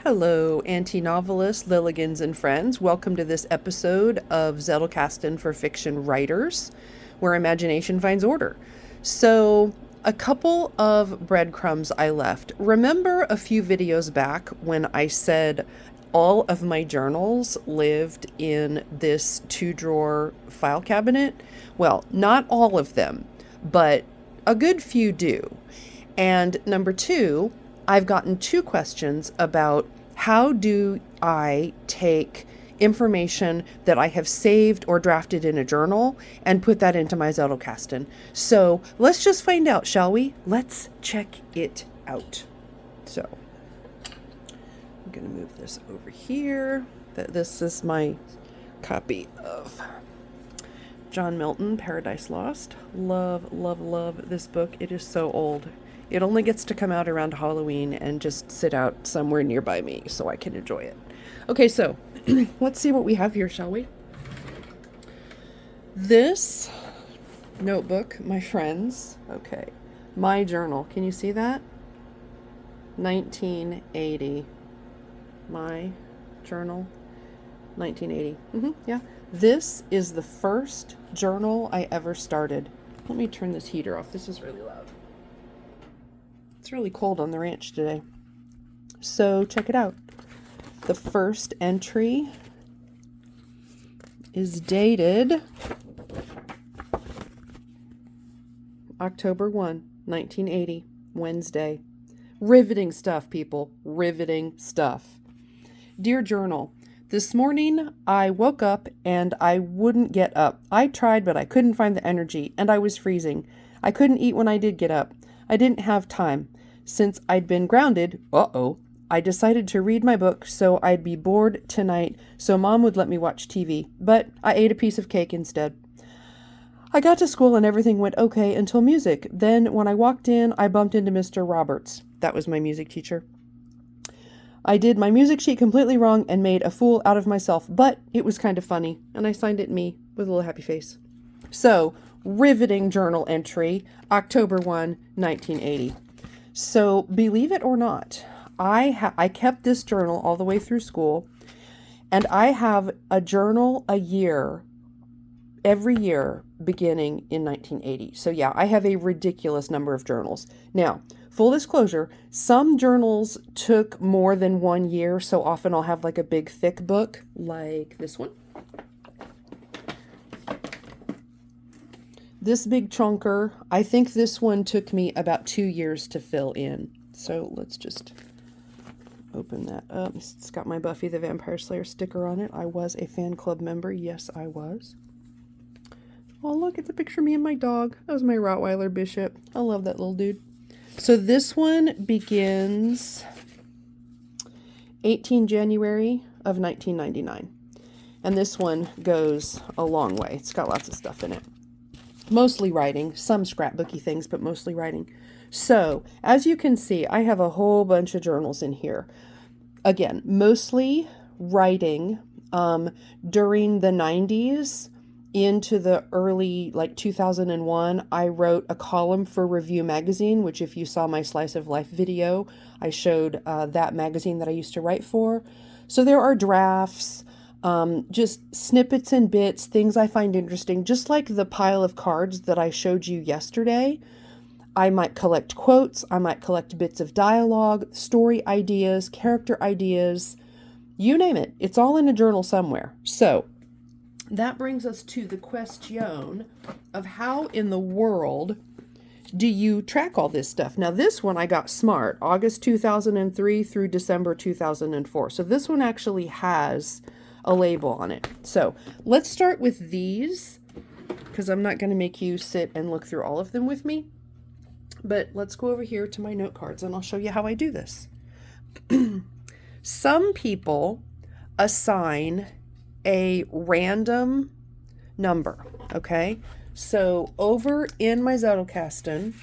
Hello, anti-novelists, Lilligans, and friends. Welcome to this episode of Zettelkasten for fiction writers, where imagination finds order. So, a couple of breadcrumbs I left. Remember a few videos back when I said all of my journals lived in this two-drawer file cabinet? Well, not all of them, but a good few do. And number two, I've gotten two questions about how do I take information that I have saved or drafted in a journal and put that into my Zettelkasten. So let's just find out, shall we? Let's check it out. So I'm going to move this over here. This is my copy of John Milton, Paradise Lost. Love, love, love this book. It is so old. It only gets to come out around Halloween and just sit out somewhere nearby me so I can enjoy it. Okay, so let's see what we have here, shall we? This notebook, my friends, okay, my journal. Can you see that? 1980. My journal, 1980. Yeah. This is the first journal I ever started. Let me turn this heater off. This is really loud. It's really cold on the ranch today. So check it out. The first entry is dated October 1, 1980, Wednesday. Riveting stuff, people. Riveting stuff. Dear Journal, this morning I woke up and I wouldn't get up. I tried, but I couldn't find the energy, and I was freezing. I couldn't eat when I did get up. I didn't have time. Since I'd been grounded, I decided to read my book so I'd be bored tonight so Mom would let me watch TV, but I ate a piece of cake instead. I got to school and everything went okay until music. Then when I walked in, I bumped into Mr. Roberts. That was my music teacher. I did my music sheet completely wrong and made a fool out of myself, but it was kind of funny, and I signed it me with a little happy face. So, riveting journal entry, October 1, 1980. So, believe it or not, I kept this journal all the way through school, and I have a journal a year, every year, beginning in 1980. So yeah, I have a ridiculous number of journals. Now, full disclosure, some journals took more than 1 year, so often I'll have like a big thick book, like this one. This big chunker, I think this one took me about 2 years to fill in. So let's just open that up. It's got my Buffy the Vampire Slayer sticker on it. I was a fan club member. Yes, I was. Oh, look, it's a picture of me and my dog. That was my Rottweiler Bishop. I love that little dude. So this one begins 18 January of 1999. And this one goes a long way. It's got lots of stuff in it. Mostly writing, some scrapbooky things, but mostly writing. So, as you can see, I have a whole bunch of journals in here. Again, mostly writing during the 90s into the early, like 2001, I wrote a column for Review Magazine, which if you saw my Slice of Life video, I showed that magazine that I used to write for. So there are drafts, just snippets and bits, things I find interesting, just like the pile of cards that I showed you yesterday. I might collect quotes, I might collect bits of dialogue, story ideas, character ideas, you name it. It's all in a journal somewhere. So that brings us to the question of how in the world do you track all this stuff? Now this one I got smart, August 2003 through December 2004. So this one actually has a label on it. So let's start with these, because I'm not going to make you sit and look through all of them with me. But let's go over here to my note cards and I'll show you how I do this. Some people assign a random number, okay? So over in my Zettelkasten,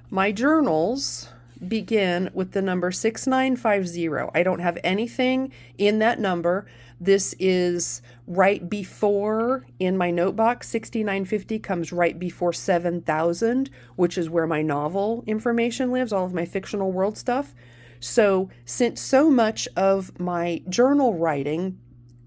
my journals begin with the number 6950. I don't have anything in that number. This is right before, in my note box, 6950 comes right before 7000, which is where my novel information lives, all of my fictional world stuff. So since so much of my journal writing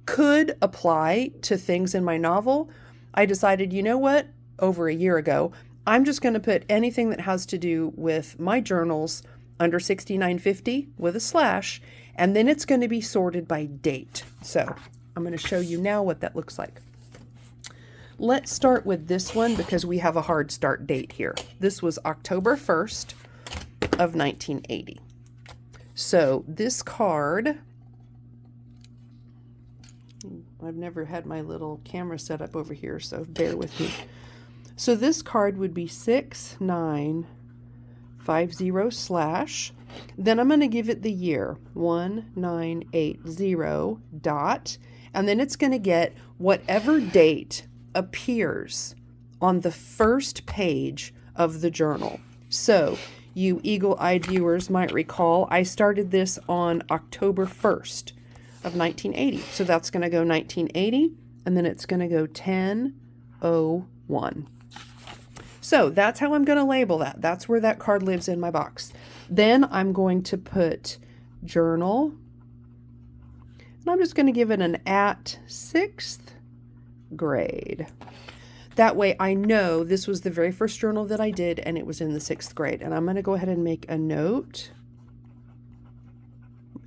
could apply to things in my novel, I decided, you know what, over a year ago, I'm just going to put anything that has to do with my journals under 6950 with a slash, and then it's going to be sorted by date. So I'm going to show you now what that looks like. Let's start with this one because we have a hard start date here. This was October 1st of 1980. So this card, I've never had my little camera set up over here, so bear with me. So this card would be 6950 slash, then I'm going to give it the year 1980 dot, and then it's going to get whatever date appears on the first page of the journal. So you eagle-eyed viewers might recall I started this on October 1st of 1980. So that's going to go 1980, and then it's going to go 1001. So that's how I'm going to label that. That's where that card lives in my box. Then I'm going to put journal, and I'm just going to give it an at 6th grade. That way I know this was the very first journal that I did and it was in the 6th grade. And I'm going to go ahead and make a note.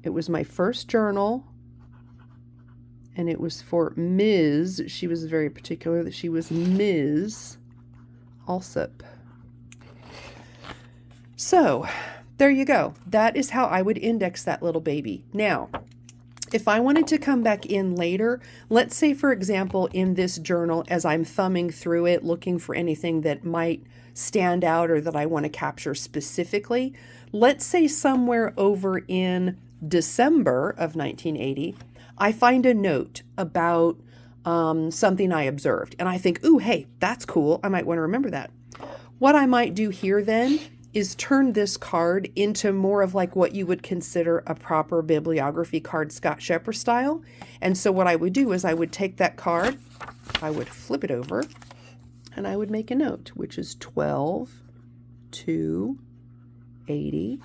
It was my first journal and it was for Ms. She was very particular that she was Ms. Alsop. So there you go. That is how I would index that little baby. Now, if I wanted to come back in later, let's say, for example, in this journal, as I'm thumbing through it, looking for anything that might stand out or that I want to capture specifically, let's say somewhere over in December of 1980, I find a note about something I observed. And I think, ooh, hey, that's cool. I might want to remember that. What I might do here then is turn this card into more of like what you would consider a proper bibliography card, Scott Scheper style. And so what I would do is I would take that card, I would flip it over, and I would make a note, which is 12/2/80.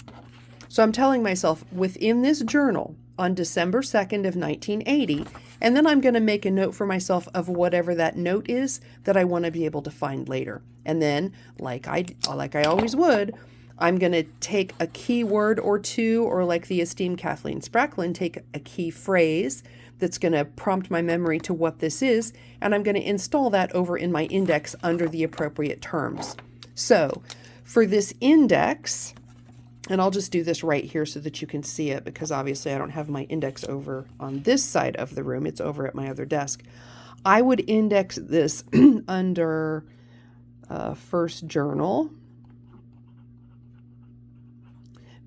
So I'm telling myself within this journal on December 2nd of 1980, and then I'm going to make a note for myself of whatever that note is that I want to be able to find later. And then, like I always would, I'm going to take a keyword or two, or like the esteemed Kathleen Spracklin, take a key phrase that's going to prompt my memory to what this is, and I'm going to install that over in my index under the appropriate terms. So for this index, and I'll just do this right here so that you can see it, because obviously I don't have my index over on this side of the room. It's over at my other desk. I would index this under first journal.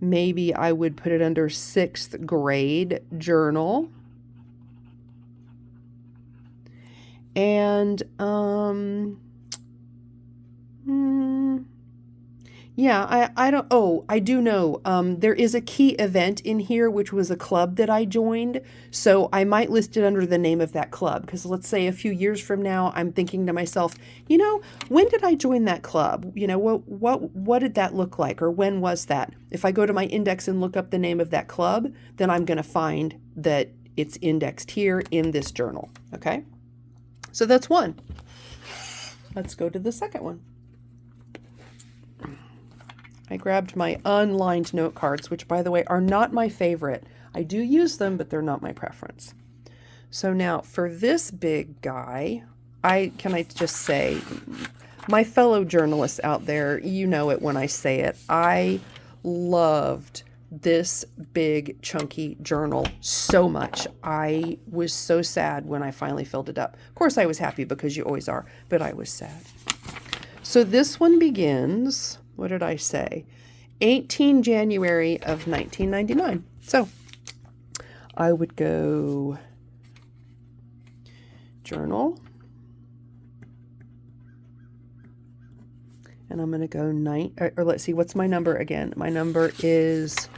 Maybe I would put it under 6th grade journal. And yeah, I do know, there is a key event in here, which was a club that I joined. So I might list it under the name of that club, because let's say a few years from now, I'm thinking to myself, you know, when did I join that club? You know, what did that look like? Or when was that? If I go to my index and look up the name of that club, then I'm going to find that it's indexed here in this journal. Okay. So that's one. Let's go to the second one. I grabbed my unlined note cards, which, by the way, are not my favorite. I do use them, but they're not my preference. So now for this big guy, can I just say, my fellow journalists out there, you know it when I say it, I loved this big chunky journal so much. I was so sad when I finally filled it up. Of course, I was happy because you always are, but I was sad. So this one begins, what did I say? 18 January of 1999. So I would go journal, and I'm going to go or let's see, what's my number again? My number is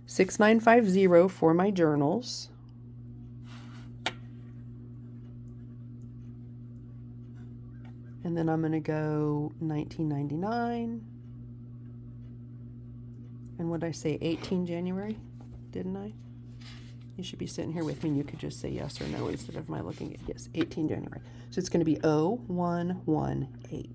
6950 for my journals. And then I'm going to go 1999. And what did I say, 18 January? Didn't I? You should be sitting here with me and you could just say yes or no instead of my looking at, yes, 18 January. So it's going to be 0118.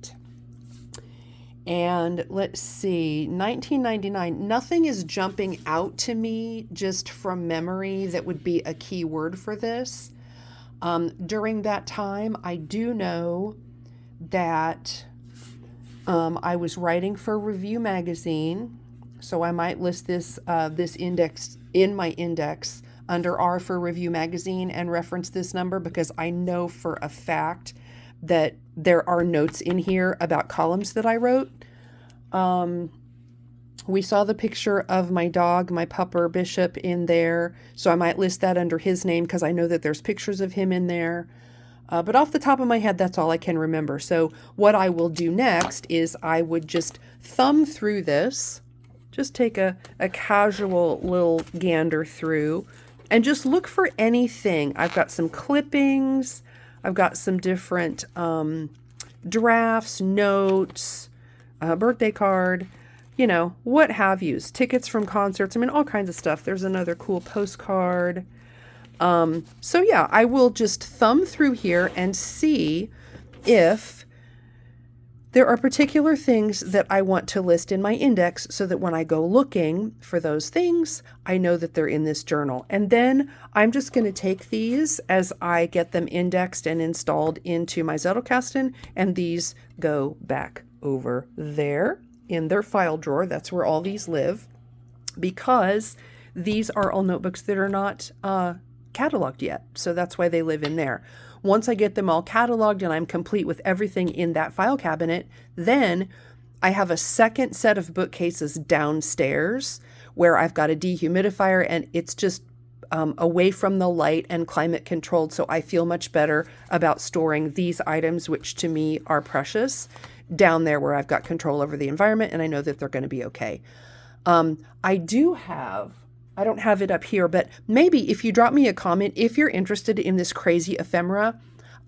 And let's see, 1999, nothing is jumping out to me just from memory that would be a key word for this. During that time, I do know that I was writing for Review Magazine, so I might list this index in my index under R for Review Magazine and reference this number because I know for a fact that there are notes in here about columns that I wrote. We saw the picture of my dog, my pupper Bishop, in there, so I might list that under his name because I know that there's pictures of him in there. But off the top of my head, that's all I can remember. So what I will do next is I would just thumb through this, just take a casual little gander through, and just look for anything. I've got some clippings, I've got some different drafts, notes, a birthday card, you know, what have yous, tickets from concerts, I mean, all kinds of stuff. There's another cool postcard. So yeah, I will just thumb through here and see if there are particular things that I want to list in my index so that when I go looking for those things, I know that they're in this journal. And then I'm just going to take these as I get them indexed and installed into my Zettelkasten, and these go back over there in their file drawer. That's where all these live, because these are all notebooks that are not cataloged yet. So that's why they live in there. Once I get them all cataloged and I'm complete with everything in that file cabinet, then I have a second set of bookcases downstairs where I've got a dehumidifier, and it's just away from the light and climate controlled. So I feel much better about storing these items, which to me are precious, down there where I've got control over the environment and I know that they're going to be okay. I don't have it up here, but maybe if you drop me a comment, if you're interested in this crazy ephemera,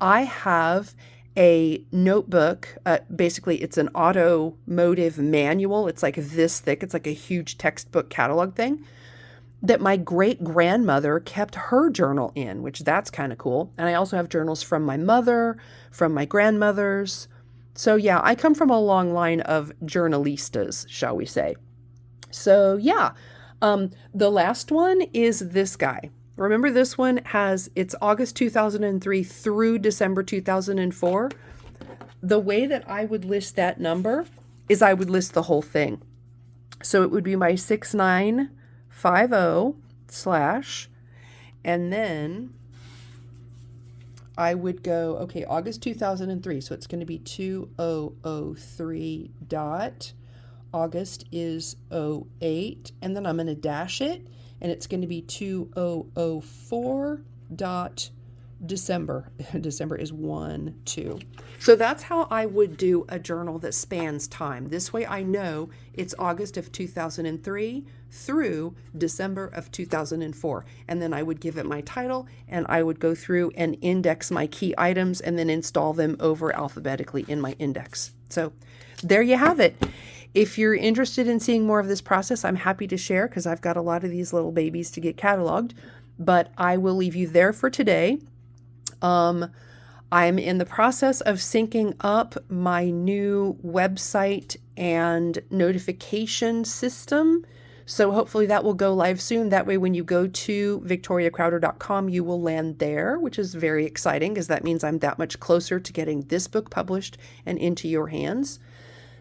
I have a notebook. Basically, it's an automotive manual. It's like this thick. It's like a huge textbook catalog thing that my great grandmother kept her journal in, which that's kind of cool. And I also have journals from my mother, from my grandmothers. So yeah, I come from a long line of journalistas, shall we say. So yeah. The last one is this guy. Remember, this one it's August 2003 through December 2004. The way that I would list that number is I would list the whole thing. So it would be my 6950 / and then I would go, okay, August 2003. So it's going to be 2003 dot. August is 08, and then I'm going to dash it, and it's going to be 2004 dot December. December is 1/2. So that's how I would do a journal that spans time. This way I know it's August of 2003 through December of 2004. And then I would give it my title, and I would go through and index my key items and then install them over alphabetically in my index. So there you have it. If you're interested in seeing more of this process, I'm happy to share because I've got a lot of these little babies to get cataloged, but I will leave you there for today. I'm in the process of syncing up my new website and notification system. So hopefully that will go live soon. That way, when you go to victoriacrowder.com, you will land there, which is very exciting because that means I'm that much closer to getting this book published and into your hands.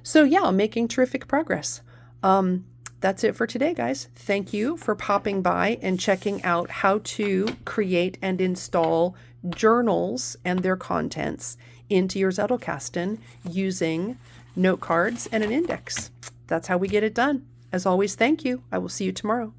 So yeah, I'm making terrific progress. That's it for today, guys. Thank you for popping by and checking out how to create and install journals and their contents into your Zettelkasten using note cards and an index. That's how we get it done. As always, thank you. I will see you tomorrow.